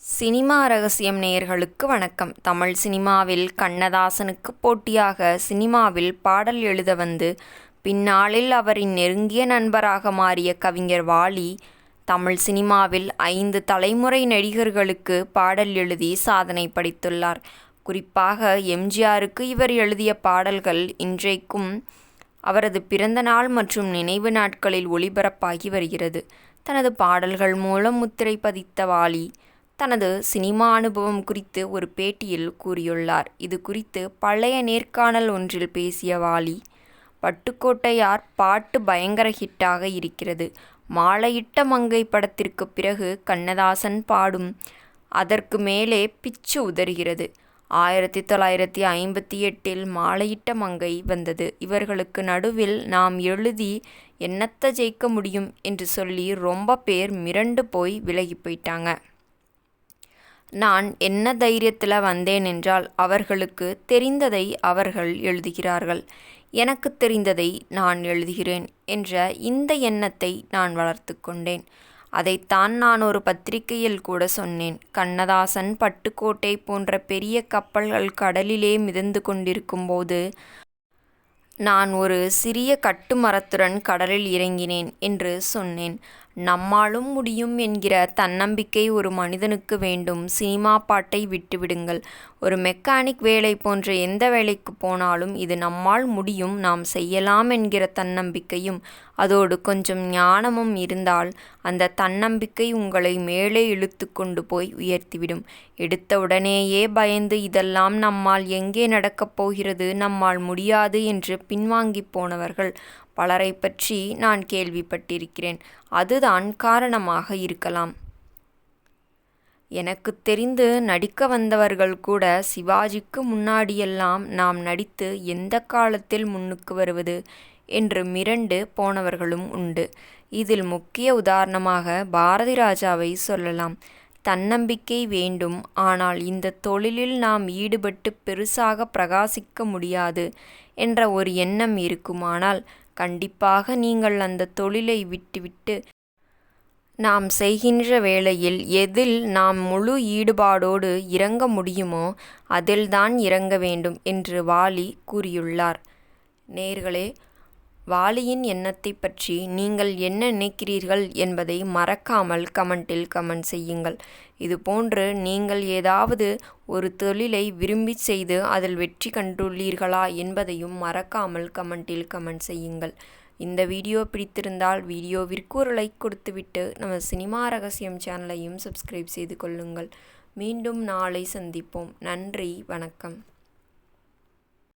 Cinema ரகசியம் நேயர்களுக்கு வணக்கம். தமிழ் சினிமாவில் கண்ணதாசனுக்கு போட்டியாக சினிமாவில் பாடல் எழுத வந்து பின்னாளில் அவரின் நெருங்கிய நண்பராக மாறிய கவிஞர் வாலி தமிழ் சினிமாவில் 5 தலைமுறை நடிகர்களுக்கு பாடல் எழுதி சாதனை படைத்துள்ளார். குறிப்பாக எம்ஜிஆருக்கு இவர் எழுதிய பாடல்கள் இன்றைக்கும் அவரது பிறந்த நாள் மற்றும் நினைவு நாட்களில் ஒளிபரப்பாகி வருகிறது. தனது பாடல்கள் மூலம் முத்திரை பதித்த வாலி தனது சினிமா அனுபவம் குறித்து ஒரு பேட்டியில் கூறியுள்ளார். இது குறித்து பழைய நேர்காணல் ஒன்றில் பேசிய வாலி, பட்டுக்கோட்டையார் பாட்டு பயங்கர ஹிட்டாக இருக்கிறது. மாலையிட்ட மங்கை படத்திற்கு பிறகு கண்ணதாசன் பாடும் அதற்கு மேலே பிச்சு உதறுகிறது. 1958 மாலையிட்ட மங்கை வந்தது. இவர்களுக்கு நடுவில் நாம் எழுதி என்னத்த ஜெயிக்க முடியும் என்று சொல்லி ரொம்ப பேர் மிரண்டு போய் விலகி போயிட்டாங்க. நான் என்ன தைரியத்தில் வந்தேன் என்றால், அவர்களுக்கு தெரிந்ததை அவர்கள் எழுதுகிறார்கள், எனக்கு தெரிந்ததை நான் எழுதுகிறேன் என்ற இந்த எண்ணத்தை நான் வளர்த்து கொண்டேன். அதைத்தான் நான் ஒரு பத்திரிகையில் கூட சொன்னேன். கண்ணதாசன் பட்டுக்கோட்டை போன்ற பெரிய கப்பல்கள் கடலிலே மிதந்து கொண்டிருக்கும் போது நான் ஒரு சிறிய கட்டுமரத்துடன் கடலில் இறங்கினேன் என்று சொன்னேன். நம்மாலும் முடியும் என்கிற தன்னம்பிக்கை ஒரு மனிதனுக்கு வேண்டும். சினிமா பாட்டை விட்டுவிடுங்கள். ஒரு மெக்கானிக் வேலை போன்ற எந்த வேலைக்கு போனாலும் இது நம்மால் முடியும், நாம் செய்யலாம் என்கிற தன்னம்பிக்கையும் அதோடு கொஞ்சம் ஞானமும் இருந்தால் அந்த தன்னம்பிக்கை உங்களை மேலே இழுத்து கொண்டு போய் உயர்த்திவிடும். எடுத்த உடனேயே பயந்து இதெல்லாம் நம்மால் எங்கே நடக்கப் போகிறது, நம்மால் முடியாது என்று பின்வாங்கி போனவர்கள் பலரை பற்றி நான் கேள்விப்பட்டிருக்கிறேன். அதுதான் காரணமாக இருக்கலாம். எனக்கு தெரிந்து நடிக்க வந்தவர்கள் கூட சிவாஜிக்கு முன்னாடியெல்லாம் நாம் நடித்து எந்த காலத்தில் முன்னுக்கு வருவது என்று மிரண்டு போனவர்களும் உண்டு. இதில் முக்கிய உதாரணமாக பாரதி ராஜாவை சொல்லலாம். தன்னம்பிக்கை வேண்டும், ஆனால் இந்த தொழிலில் நாம் ஈடுபட்டு பெருசாக பிரகாசிக்க முடியாது என்ற ஒரு எண்ணம் இருக்குமானால் கண்டிப்பாக நீங்கள் அந்த தொழிலை விட்டுவிட்டு நாம் செய்கின்ற வேளையில் எதில் நாம் முழு ஈடுபாடோடு இறங்க முடியுமோ அதில்தான் இறங்க வேண்டும் என்று வாலி கூறியுள்ளார். நேயர்களே, வாலியின் எண்ணத்தை பற்றி நீங்கள் என்ன நினைக்கிறீர்கள் என்பதை மறக்காமல் கமெண்டில் கமெண்ட் செய்யுங்கள். இதுபோன்று நீங்கள் ஏதாவது ஒரு தொழிலை விரும்பி செய்து அதில் வெற்றி கண்டுள்ளீர்களா என்பதையும் மறக்காமல் கமெண்டில் கமெண்ட் செய்யுங்கள். இந்த வீடியோ பிடித்திருந்தால் வீடியோவிற்கு ஒரு லைக் கொடுத்துவிட்டு நம்ம சினிமா ரகசியம் சேனலையும் சப்ஸ்கிரைப் செய்து கொள்ளுங்கள். மீண்டும் நாளை சந்திப்போம். நன்றி, வணக்கம்.